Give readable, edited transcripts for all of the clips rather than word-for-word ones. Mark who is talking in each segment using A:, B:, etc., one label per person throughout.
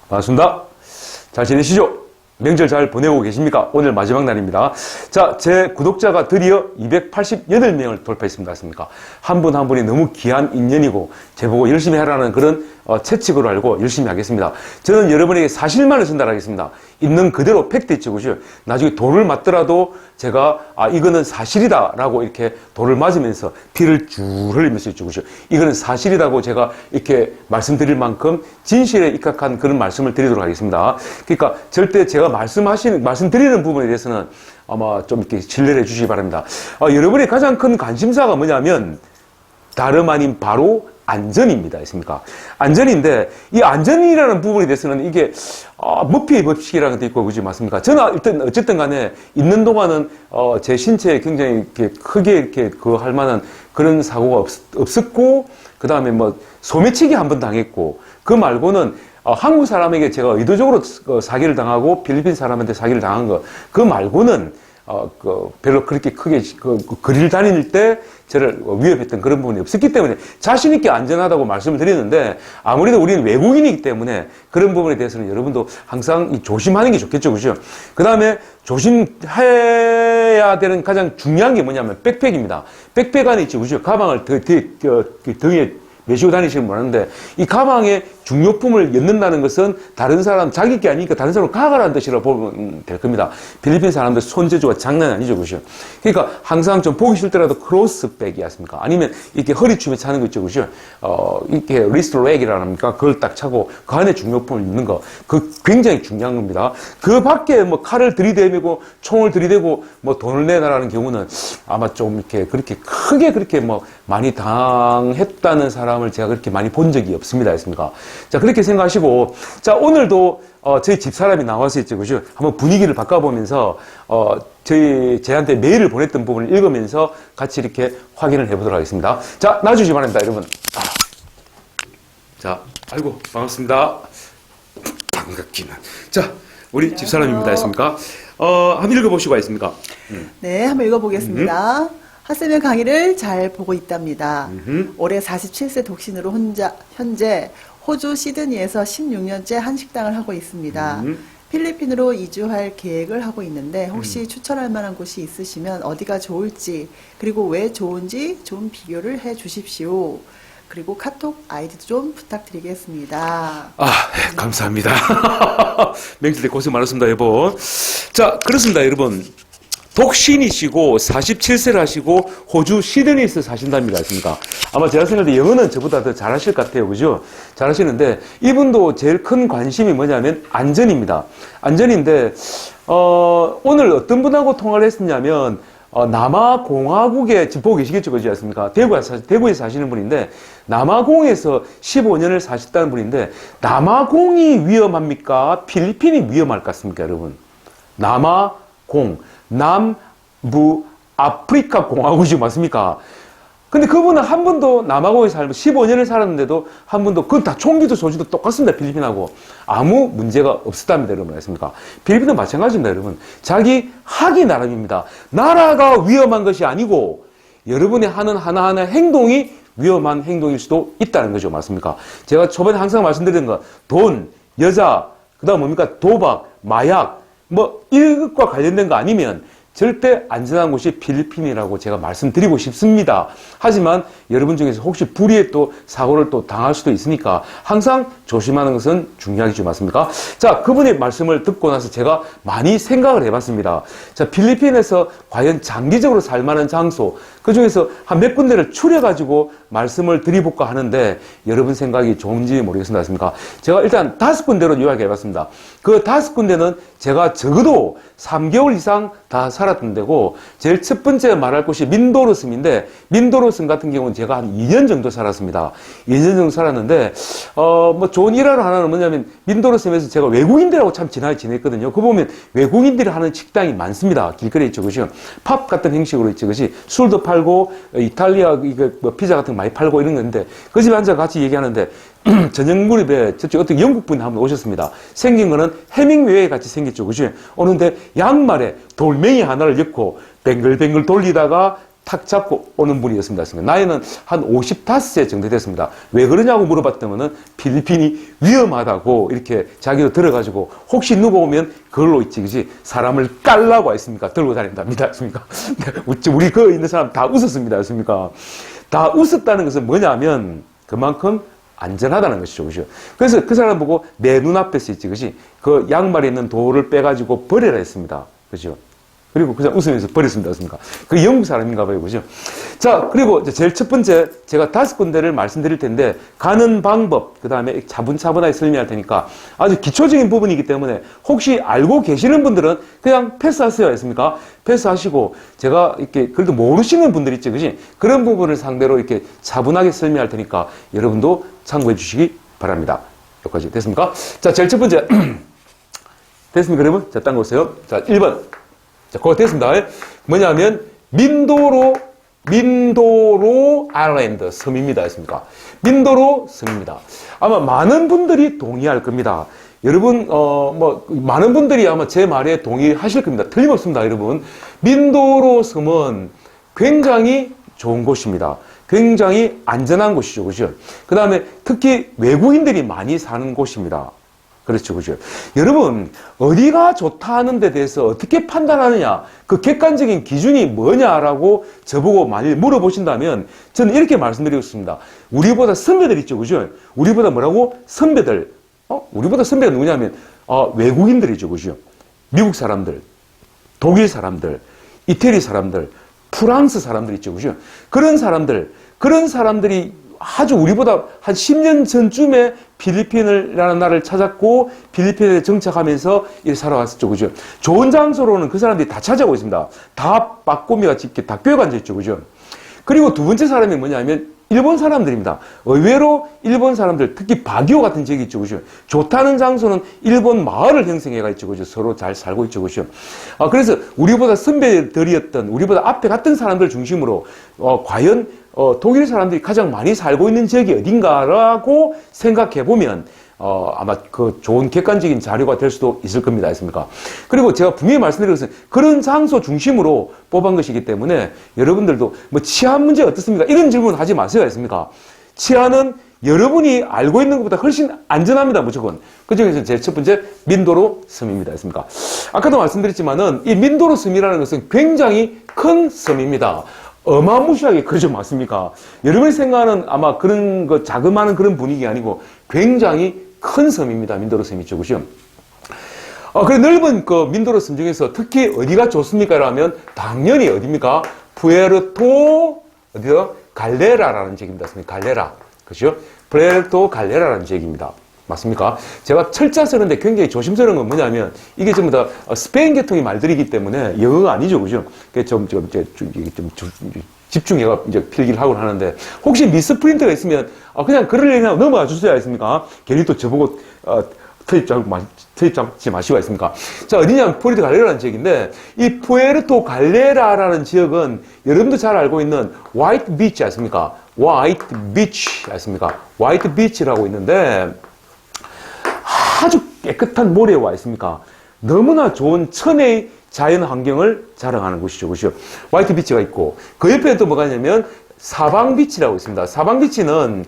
A: 반갑습니다. 잘 지내시죠? 명절 잘 보내고 계십니까? 오늘 마지막 날입니다. 자, 제 구독자가 드디어 288명을 돌파했습니다. 한 분 한 분이 너무 귀한 인연이고, 제보고 열심히 하라는 그런 채찍으로 알고 열심히 하겠습니다. 저는 여러분에게 사실만을 전달하겠습니다. 있는 그대로 팩트 있죠, 그죠? 나중에 돌을 맞더라도 제가, 이거는 사실이다 라고 이렇게 돌을 맞으면서 피를 쭉 흘리면서 있죠, 그죠? 이거는 사실이라고 제가 이렇게 말씀드릴 만큼 진실에 입각한 그런 말씀을 드리도록 하겠습니다. 그러니까 절대 제가 말씀드리는 부분에 대해서는 아마 좀 이렇게 신뢰를 해주시기 바랍니다. 여러분의 가장 큰 관심사가 뭐냐면, 다름 아닌 바로 안전입니다. 안전인데, 이 안전이라는 부분에 대해서는 이게, 머피의 법칙이라는 것도 있고, 그지 맞습니까? 저는 일단, 어쨌든 간에, 있는 동안은, 제 신체에 굉장히 이렇게 크게 이렇게 할 만한 그런 사고가 없었고, 그 다음에 뭐, 소매치기 한 번 당했고, 그 말고는, 한국 사람에게 제가 의도적으로 사기를 당하고, 필리핀 사람한테 사기를 당한 거, 그 말고는, 별로 그렇게 크게, 거리를 다닐 때 저를 위협했던 그런 부분이 없었기 때문에 자신있게 안전하다고 말씀을 드리는데, 아무래도 우리는 외국인이기 때문에 그런 부분에 대해서는 여러분도 항상 조심하는 게 좋겠죠, 그죠? 그 다음에 조심해야 되는 가장 중요한 게 뭐냐면 백팩입니다. 백팩 안에 있죠, 그죠? 가방을 등에 메시고 다니시는 분 하는데, 이 가방에 중요품을 엮는다는 것은 다른 사람, 자기 게 아니니까 다른 사람을 가가라는 뜻이라고 보면 될 겁니다. 필리핀 사람들 손재주가 장난 아니죠, 그죠? 그러니까 항상 좀 보기 싫더라도 크로스백이 었습니까? 아니면 이렇게 허리춤에 차는 거 있죠, 그죠? 이렇게 리스트랙이라 합니까? 그걸 딱 차고 그 안에 중요품을 엮는 거. 그 굉장히 중요한 겁니다. 그 밖에 뭐 칼을 들이대고 총을 들이대고 뭐 돈을 내놔라는 경우는 아마 좀 이렇게 그렇게 크게 그렇게 뭐 많이 당했다는 사람을 제가 그렇게 많이 본 적이 없습니다. 자, 그렇게 생각하시고, 자, 오늘도, 저희 집사람이 나와서 있죠, 그죠? 한번 분위기를 바꿔보면서, 저한테 메일을 보냈던 부분을 읽으면서 같이 이렇게 확인을 해보도록 하겠습니다. 자, 놔주시기 바랍니다, 여러분. 자, 아이고, 반갑습니다. 반갑기는. 자, 우리 집사람입니다, 한번 읽어보시고 있습니까?
B: 네, 한번 읽어보겠습니다. 핫쌤의 강의를 잘 보고 있답니다. 올해 47세 독신으로 현재 호주 시드니에서 16년째 한식당을 하고 있습니다. 필리핀으로 이주할 계획을 하고 있는데 혹시 추천할 만한 곳이 있으시면 어디가 좋을지, 그리고 왜 좋은지 좀 비교를 해 주십시오. 그리고 카톡 아이디도 좀 부탁드리겠습니다.
A: 네, 감사합니다. 맹실대 고생 많았습니다, 여보. 자, 그렇습니다, 여러분. 독신이시고 47세를 하시고 호주 시드니에서 사신답니다. 아마 제가 생각할 때 영어는 저보다 더 잘하실 것 같아요. 그죠? 잘하시는데 이분도 제일 큰 관심이 뭐냐면 안전입니다. 안전인데 오늘 어떤 분하고 통화를 했었냐면 남아공화국에 지금 보고 계시겠죠? 그렇지 않습니까? 대구에 사시는 분인데 남아공에서 15년을 사셨다는 분인데 남아공이 위험합니까? 필리핀이 위험할 것 같습니까, 여러분? 남아공 남부 아프리카 공화국이지 맞습니까? 근데 그분은 한 번도 남아공에 살고 15년을 살았는데도 한 번도 그건 다 총기도 소지도 똑같습니다. 필리핀하고 아무 문제가 없었답니다. 여러분 알겠습니까? 필리핀도 마찬가지입니다. 여러분 자기 하기 나름입니다. 나라가 위험한 것이 아니고 여러분이 하는 하나하나 행동이 위험한 행동일 수도 있다는 거죠. 맞습니까? 제가 초반에 항상 말씀드리는 거 돈, 여자, 그 다음 뭡니까? 도박, 마약 뭐 이것과 관련된 거 아니면 절대 안전한 곳이 필리핀이라고 제가 말씀드리고 싶습니다. 하지만 여러분 중에서 혹시 불의에 또 사고를 또 당할 수도 있으니까 항상 조심하는 것은 중요하겠죠. 맞습니까? 자, 그분의 말씀을 듣고 나서 제가 많이 생각을 해봤습니다. 자, 필리핀에서 과연 장기적으로 살만한 장소, 그 중에서 한 몇 군데를 추려가지고 말씀을 드려볼까 하는데 여러분 생각이 좋은지 모르겠습니다. 맞습니까? 제가 일단 5군데로 요약해봤습니다. 그 5군데는 제가 적어도 3개월 이상 다 살았던 데고, 제일 첫 번째 말할 곳이 민도르섬인데, 민도르섬 같은 경우는 제가 한 2년 정도 살았습니다. 2년 정도 살았는데, 뭐 좋은 일화로 하나는 뭐냐면, 민도르섬에서 제가 외국인들하고 참 친하게 지냈거든요. 그 보면 외국인들이 하는 식당이 많습니다. 길거리에 있죠. 그죠? 팝 같은 형식으로 있죠. 그지? 술도 팔고, 이탈리아, 뭐 피자 같은 거 많이 팔고 이런 건데, 그 집에 앉아 같이 얘기하는데, 저녁 무렵에 저쪽 어떤 영국분이 한 분 오셨습니다. 생긴 거는 해밍웨이 같이 생겼죠. 그죠? 오는데 양말에 돌멩이 하나를 엮고 뱅글뱅글 돌리다가 탁 잡고 오는 분이었습니다. 나이는 한 55세 정도 됐습니다. 왜 그러냐고 물어봤더니 필리핀이 위험하다고 이렇게 자기도 들어가지고 혹시 누가 오면 그걸로 있지, 그지? 사람을 깔라고 했습니까? 들고 다닌답니다. 했습니까? 우리 그 있는 사람 다 웃었습니다. 했습니까? 다 웃었다는 것은 뭐냐면 그만큼 안전하다는 것이죠. 그죠? 그래서 그 사람 보고 내 눈앞에서 있지, 그지? 그 양말에 있는 돌을 빼가지고 버려라 했습니다. 그죠? 그리고 그냥 웃으면서 버렸습니다. 그렇습니까? 그 영국 사람인가 봐요. 그죠? 자, 그리고 제일 첫 번째, 제가 5군데를 말씀드릴 텐데, 가는 방법, 그 다음에 차분차분하게 설명할 테니까 아주 기초적인 부분이기 때문에 혹시 알고 계시는 분들은 그냥 패스하세요. 했습니까? 패스하시고, 제가 이렇게, 그래도 모르시는 분들 있지, 그지? 그런 부분을 상대로 이렇게 차분하게 설명할 테니까 여러분도 참고해 주시기 바랍니다. 여기까지 됐습니까? 자, 제일 첫 번째. 됐습니까, 여러분? 자, 딴 거 보세요. 자, 1번. 자, 그거 됐습니다. 뭐냐면, 민도로 아일랜드 섬입니다. 했습니까? 민도로 섬입니다. 아마 많은 분들이 동의할 겁니다. 여러분, 많은 분들이 아마 제 말에 동의하실 겁니다. 틀림없습니다, 여러분. 민도로 섬은 굉장히 좋은 곳입니다. 굉장히 안전한 곳이죠. 그죠? 그 다음에 특히 외국인들이 많이 사는 곳입니다. 그렇죠. 그죠? 여러분, 어디가 좋다 하는 데 대해서 어떻게 판단하느냐, 그 객관적인 기준이 뭐냐라고 저보고 많이 물어보신다면 저는 이렇게 말씀드리고 싶습니다. 우리보다 선배들 있죠. 그죠? 우리보다 뭐라고? 선배들. 우리보다 선배가 누구냐면, 외국인들이죠. 그죠? 미국 사람들, 독일 사람들, 이태리 사람들, 프랑스 사람들 있죠. 그죠? 그런 사람들이 아주 우리보다 한 10년 전쯤에 필리핀이라는 나라를 찾았고 필리핀에 정착하면서 이렇게 살아왔었죠. 그죠? 좋은 장소로는 그 사람들이 다 차지하고 있습니다. 다 빠꼬미같이 이렇게 다 꿰고 앉아있죠. 그죠? 그리고 두 번째 사람이 뭐냐면 일본 사람들입니다. 의외로 일본 사람들, 특히 바기오 같은 지역이 있죠. 그죠? 좋다는 장소는 일본 마을을 형성해가 있죠. 그죠? 서로 잘 살고 있죠. 그죠? 그래서 우리보다 선배들이었던, 우리보다 앞에 갔던 사람들 중심으로, 과연, 독일 사람들이 가장 많이 살고 있는 지역이 어딘가라고 생각해 보면, 아마 그 좋은 객관적인 자료가 될 수도 있을 겁니다. 했습니까? 그리고 제가 분명히 말씀드린 것은 그런 장소 중심으로 뽑은 것이기 때문에 여러분들도 뭐 치안 문제 어떻습니까? 이런 질문 하지 마세요. 했습니까? 치안은 여러분이 알고 있는 것보다 훨씬 안전합니다. 무조건. 그 중에서 제 첫 번째 민도로 섬입니다. 했습니까? 아까도 말씀드렸지만은 이 민도로 섬이라는 것은 굉장히 큰 섬입니다. 어마무시하게 크죠. 맞습니까? 여러분이 생각하는 아마 그런 거 자그마한 그런 분위기 아니고 굉장히 큰 섬입니다. 민도로 섬이죠. 그죠? 그래, 넓은 그 민도로 섬 중에서 특히 어디가 좋습니까? 라면 당연히 어디입니까? 푸에르토, 어디요? 갈레라라는 지역입니다. 갈레라. 그죠? 푸에르토 갈레라라는 지역입니다. 맞습니까? 제가 철자 쓰는데 굉장히 조심스러운 건 뭐냐면 이게 전부 다 스페인 계통의 말들이기 때문에 영어가 아니죠. 그죠? 좀 집중해가 이제 필기를 하곤 하는데 혹시 미스프린트가 있으면 그냥 글을 그냥 넘어가 주셔야 했습니까? 괜히 또 저보고 트입 잡지 마시고 했습니까? 자, 어디냐면 푸에르토 갈레라라는 지역인데 이 푸에르토 갈레라라는 지역은 여러분도 잘 알고 있는 화이트 비치 아십니까? 화이트 비치 아십니까? 화이트 비치라고 있는데 아주 깨끗한 모래와 있습니까? 너무나 좋은 천혜의 자연 환경을 자랑하는 곳이죠. 그죠? 화이트 비치가 있고, 그 옆에 또 뭐가 있냐면, 사방 비치라고 있습니다. 사방 비치는,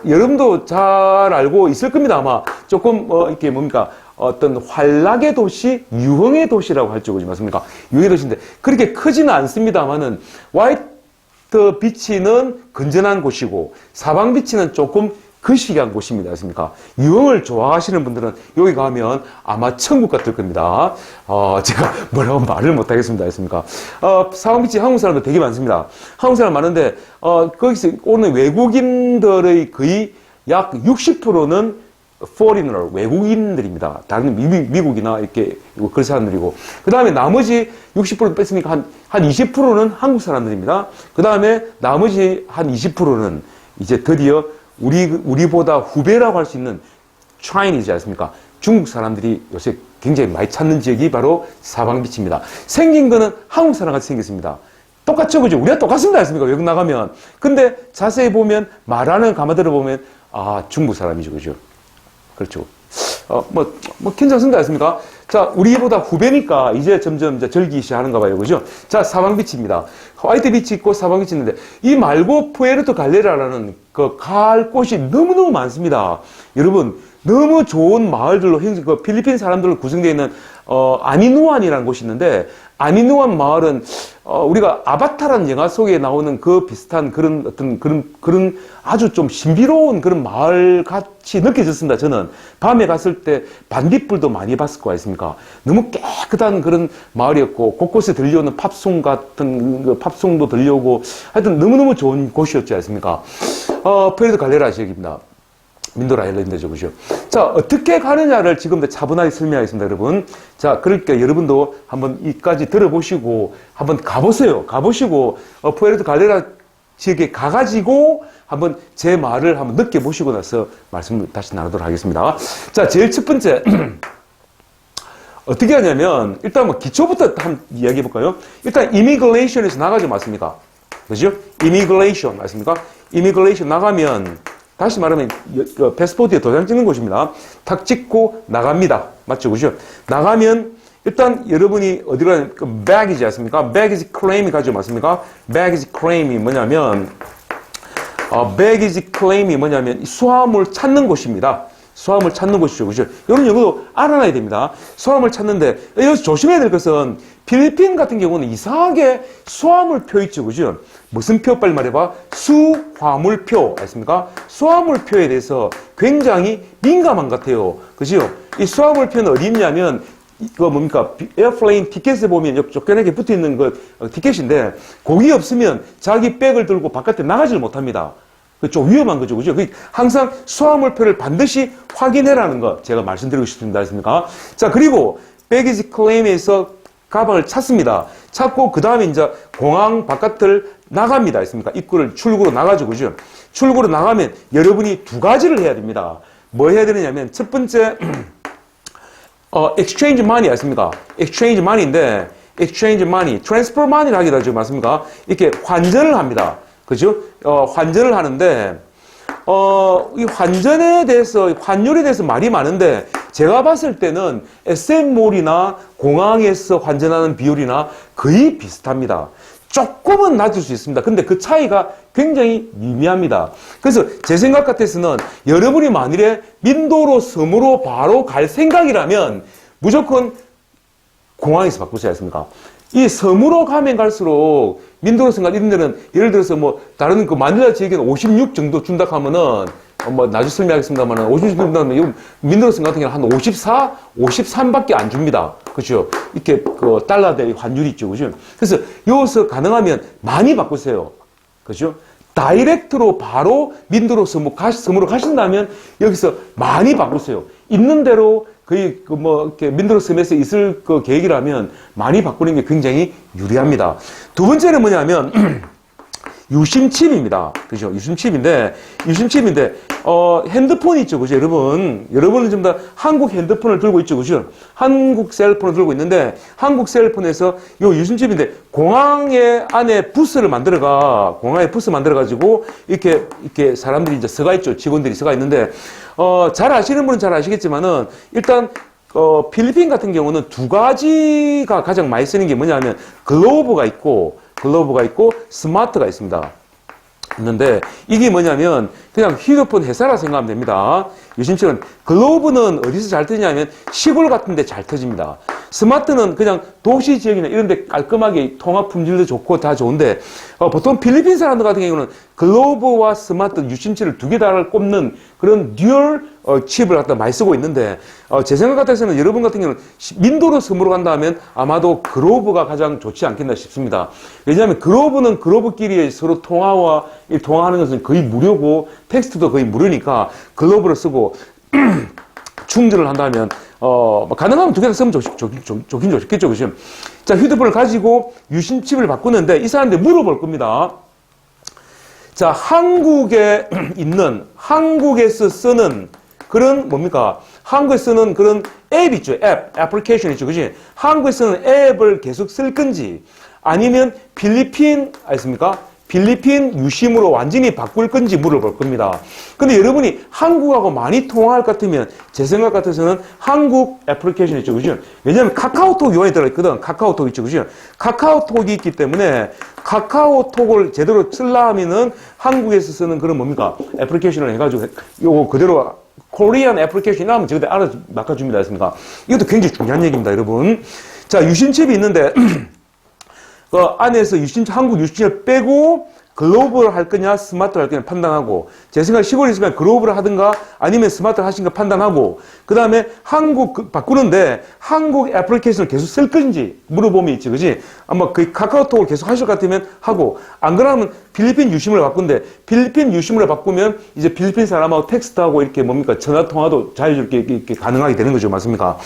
A: 여러분도 잘 알고 있을 겁니다. 아마 조금, 이렇게 뭡니까? 어떤 환락의 도시, 유흥의 도시라고 할 줄, 맞습니까? 유흥의 도시인데, 그렇게 크지는 않습니다만은, 화이트 비치는 건전한 곳이고, 사방 비치는 조금 거시기한 곳입니다. 맞습니까? 유흥을 좋아하시는 분들은 여기 가면 아마 천국 같을 겁니다. 제가 뭐라고 말을 못하겠습니다. 했습니까? 사방비치 한국 사람들 되게 많습니다. 한국 사람 많은데, 거기서 오는 외국인들의 거의 약 60%는 foreigner, 외국인들입니다. 다른 미국이나 이렇게 그런 사람들이고. 그 다음에 나머지 60% 뺐으니까 한 20%는 한국 사람들입니다. 그 다음에 나머지 한 20%는 이제 드디어 우리보다 후배라고 할 수 있는 Chinese 않습니까? 중국 사람들이 요새 굉장히 많이 찾는 지역이 바로 사방비치입니다. 생긴 거는 한국 사람 같이 생겼습니다. 똑같죠, 그죠? 우리가 똑같습니다, 않습니까? 외국 나가면. 근데 자세히 보면, 말하는 가마들을 보면, 중국 사람이죠, 그죠? 그렇죠. 괜찮습니다, 않습니까? 자, 우리보다 후배니까 이제 점점 이제 절기 시작하는가 봐요. 그죠? 자, 사방비치입니다. 화이트 비치 있고 사방비치 있는데, 이 말고 푸에르토 갈레라라는 그 가을 꽃이 너무너무 많습니다. 여러분, 너무 좋은 마을들로, 그 필리핀 사람들로 구성되어 있는, 아미누안이라는 곳이 있는데, 아미누안 마을은, 우리가 아바타라는 영화 속에 나오는 그 비슷한 그런 아주 좀 신비로운 그런 마을 같이 느껴졌습니다. 저는 밤에 갔을 때 반딧불도 많이 봤을 거 아니습니까? 너무 깨끗한 그런 마을이었고, 곳곳에 들려오는 팝송 같은, 그 팝송도 들려오고, 하여튼 너무너무 좋은 곳이었지 않습니까? 푸에르토 갈레라 지역입니다. 민도라 아일랜드죠, 그죠? 자, 어떻게 가느냐를 지금 차분하게 설명하겠습니다, 여러분. 자, 그러니까 여러분도 한번 이까지 들어보시고, 한번 가보세요. 가보시고, 푸에르토 갈레라 지역에 가가지고, 한번 제 말을 한번 느껴보시고 나서 말씀을 다시 나누도록 하겠습니다. 자, 제일 첫 번째. 어떻게 하냐면, 일단 뭐 기초부터 한번 이야기해 볼까요? 일단, immigration에서 나가지 맞습니까? 그죠? immigration, 맞습니까? immigration 나가면, 다시 말하면 패스포트에 도장 찍는 곳입니다. 탁 찍고 나갑니다. 맞죠? 그죠? 나가면 일단 여러분이 어디로 가냐, 그 baggage 않습니까? baggage claim이 가죠. 맞습니까? baggage claim이 뭐냐면 baggage claim이 뭐냐면 수화물 찾는 곳입니다. 수화물 찾는 곳이죠. 그죠? 이런 용어도 알아놔야 됩니다. 수화물 찾는데 여기서 조심해야 될 것은 필리핀 같은 경우는 이상하게 수화물표 있죠. 그죠? 무슨 표 빨리 말해봐. 수화물표. 알습니까? 수화물표에 대해서 굉장히 민감한 것 같아요. 그죠? 이 수화물표는 어디 있냐면 이거 뭡니까? 에어플레인 티켓에 보면 쫓겨나게 붙어 있는 그 티켓인데 거기 없으면 자기 백을 들고 바깥에 나가지를 못합니다. 좀 위험한 거죠. 그죠? 항상 수화물표를 반드시 확인해라는 거 제가 말씀드리고 싶습니다. 했습니까? 자, 그리고 배기지 클레임에서 가방을 찾습니다. 찾고 그 다음에 이제 공항 바깥을 나갑니다. 했습니까? 입구를 출구로 나가죠. 그죠? 출구로 나가면 여러분이 두 가지를 해야 됩니다. 뭐 해야 되느냐면 첫 번째 exchange money 아십니까? exchange money인데 exchange money, transfer money를 하기도 하죠. 맞습니까? 이렇게 환전을 합니다. 그죠? 환전을 하는데, 이 환전에 대해서, 환율에 대해서 말이 많은데, 제가 봤을 때는 SM몰이나 공항에서 환전하는 비율이나 거의 비슷합니다. 조금은 낮을 수 있습니다. 근데 그 차이가 굉장히 미미합니다. 그래서 제 생각 같아서는 여러분이 만일에 민도로 섬으로 바로 갈 생각이라면 무조건 공항에서 바꾸지 않습니까? 이 섬으로 가면 갈수록 민도로 생각 이런 데는 예를 들어서 뭐 다른 그 마닐라 지역에는 56 정도 준다 하면은 뭐 나중에 설명하겠습니다만은 56 정도 하면 민도로 생각 같은 경우는 한 54, 53밖에 안 줍니다. 그렇죠? 이렇게 그 달러 대 환율이 있죠. 그죠? 그래서 여기서 가능하면 많이 바꾸세요. 그렇죠? 다이렉트로 바로 민도로 섬으로 가신다면 여기서 많이 바꾸세요. 있는 대로 거의 이렇게 민도로 섬에서 있을 그 계획이라면 많이 바꾸는 게 굉장히 유리합니다. 두 번째는 뭐냐면 유심칩입니다. 그죠? 유심칩인데 핸드폰이 있죠. 그죠? 여러분은 지금 다 한국 핸드폰을 들고 있죠. 그죠? 한국 셀폰을 들고 있는데 한국 셀폰에서 요 유심칩인데 공항에 안에 부스를 공항에 부스 만들어가지고 이렇게 사람들이 이제 서가 있죠. 직원들이 서가 있는데 잘 아시는 분은 잘 아시겠지만은 일단 필리핀 같은 경우는 두 가지가 가장 많이 쓰는 게 뭐냐면 글로브가 있고 스마트가 있습니다. 있는데 이게 뭐냐면 그냥 휴대폰 회사라 생각하면 됩니다. 유심칩은 글로브는 어디서 잘 터지냐면 시골 같은 데 잘 터집니다. 스마트는 그냥 도시 지역이나 이런 데 깔끔하게 통합 품질도 좋고 다 좋은데 보통 필리핀 사람들 같은 경우는 글로브와 스마트 유심칩을 두 개 다 꼽는 그런 듀얼 칩을 갖다 많이 쓰고 있는데 제 생각 같아서는 여러분 같은 경우는 민도로 섬으로 간다 하면 아마도 글로브가 가장 좋지 않겠나 싶습니다. 왜냐하면 글로브는 글로브끼리 서로 통화하는 것은 거의 무료고 텍스트도 거의 무료니까 글로브를 쓰고 충전을 한다면 가능하면 두 개 다 쓰면 좋긴 좋겠죠. 그죠? 자, 휴대폰을 가지고 유심칩을 바꾸는데 이 사람들 물어볼 겁니다. 자, 한국에서 쓰는 그런 뭡니까? 한국에 쓰는 그런 앱 있죠. 애플리케이션 있죠. 그지? 한국에 쓰는 앱을 계속 쓸 건지 아니면 필리핀 필리핀 유심으로 완전히 바꿀 건지 물어볼 겁니다. 근데 여러분이 한국하고 많이 통할 것 같으면 제 생각 같아서는 한국 애플리케이션이 있죠. 그죠? 왜냐하면 카카오톡 요원이 들어있거든. 카카오톡 있죠. 그죠? 카카오톡이 있기 때문에 카카오톡을 제대로 쓰려면은 한국에서 쓰는 그런 뭡니까? 애플리케이션을 해가지고 요거 그대로 코리안 애플리케이션 하면 저기다 알아서 맡겨줍니다. 했습니까? 이것도 굉장히 중요한 얘기입니다. 여러분. 자, 유심칩이 있는데 그 안에서 한국 유심칩을 빼고 글로벌 할 거냐 스마트 할 거냐 판단하고 제 생각에 시골에 있으면 글로벌 하든가 아니면 스마트 하신가 판단하고 그 다음에 한국 바꾸는데 한국 애플리케이션을 계속 쓸 건지 물어보면 있지 그지 아마 그 카카오톡을 계속 하실 것 같으면 하고 안 그러면 필리핀 유심을 바꾼데 필리핀 유심을 바꾸면 이제 필리핀 사람하고 텍스트하고 이렇게 뭡니까 전화 통화도 자유롭게 이렇게 가능하게 되는 거죠 맞습니까?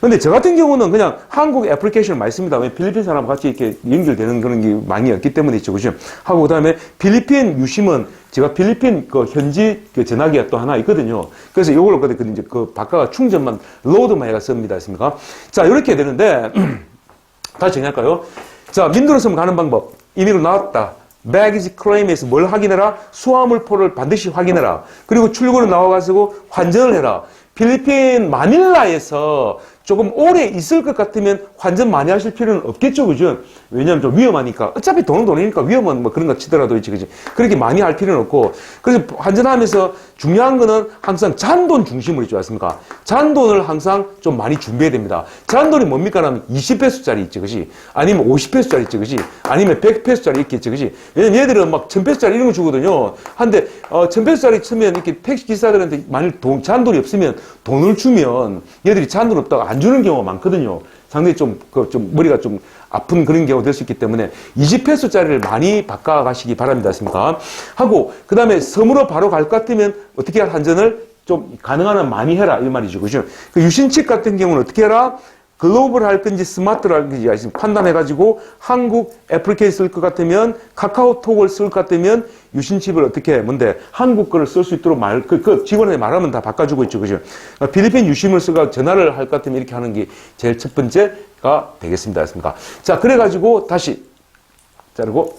A: 근데 저 같은 경우는 그냥 한국 애플리케이션을 많이 씁니다. 왜 필리핀 사람과 같이 이렇게 연결되는 그런 게 많이 없기 때문에 있죠. 그죠? 하고 그다음에 필리핀 유심은 제가 필리핀 그 현지 그 전화기가 또 하나 있거든요. 그래서 요걸 그 이제 그 바꿔가 충전만 로드만 해가 씁니다. 했습니까? 자, 이렇게 되는데 다시 정리할까요? 자, 민들어서 가는 방법. 임의로 나왔다. baggage claim에서 뭘 확인해라? 수화물포를 반드시 확인해라. 그리고 출구로 나와가지고 환전을 해라. 필리핀 마닐라에서 조금 오래 있을 것 같으면 환전 많이 하실 필요는 없겠죠, 그죠? 왜냐하면 좀 위험하니까. 어차피 돈은 돈이니까 위험은 뭐 그런 거 치더라도 있지, 그지? 그렇게 많이 할 필요는 없고. 그래서 환전하면서 중요한 거는 항상 잔돈 중심으로 있지 않습니까? 잔돈을 항상 좀 많이 준비해야 됩니다. 잔돈이 뭡니까? 라면 20페소짜리 있지, 그지? 아니면 50페소짜리 있지, 그지? 아니면 100페소짜리 있겠지, 그지? 왜냐면 얘들은 막 1000페소짜리 이런 거 주거든요. 한데, 1000페소짜리 치면 이렇게 택시 기사들한테 만일 잔돈이 없으면 돈을 주면 얘들이 잔돈 없다고 안 주는 경우가 많거든요. 상당히 좀 머리가 좀 아픈 그런 경우가 될 수 있기 때문에 20페소짜리를 많이 바꿔가시기 바랍니다. 했습니까? 하고, 그 다음에 섬으로 바로 갈 것 같으면 어떻게 환전을 좀 가능한 한 많이 해라. 이 말이죠. 그죠? 그 유심칩 같은 경우는 어떻게 해라? 글로벌 할 건지 스마트를 할 건지 판단해가지고 한국 애플리케이션 쓸 것 같으면 카카오톡을 쓸 것 같으면 유심칩을 어떻게 해? 뭔데? 한국 거를 쓸 수 있도록 그 직원에 말하면 다 바꿔주고 있죠. 그죠? 필리핀 유심을 쓰고 전화를 할 것 같으면 이렇게 하는 게 제일 첫 번째가 되겠습니다. 했습니까? 자, 그래가지고 다시 자르고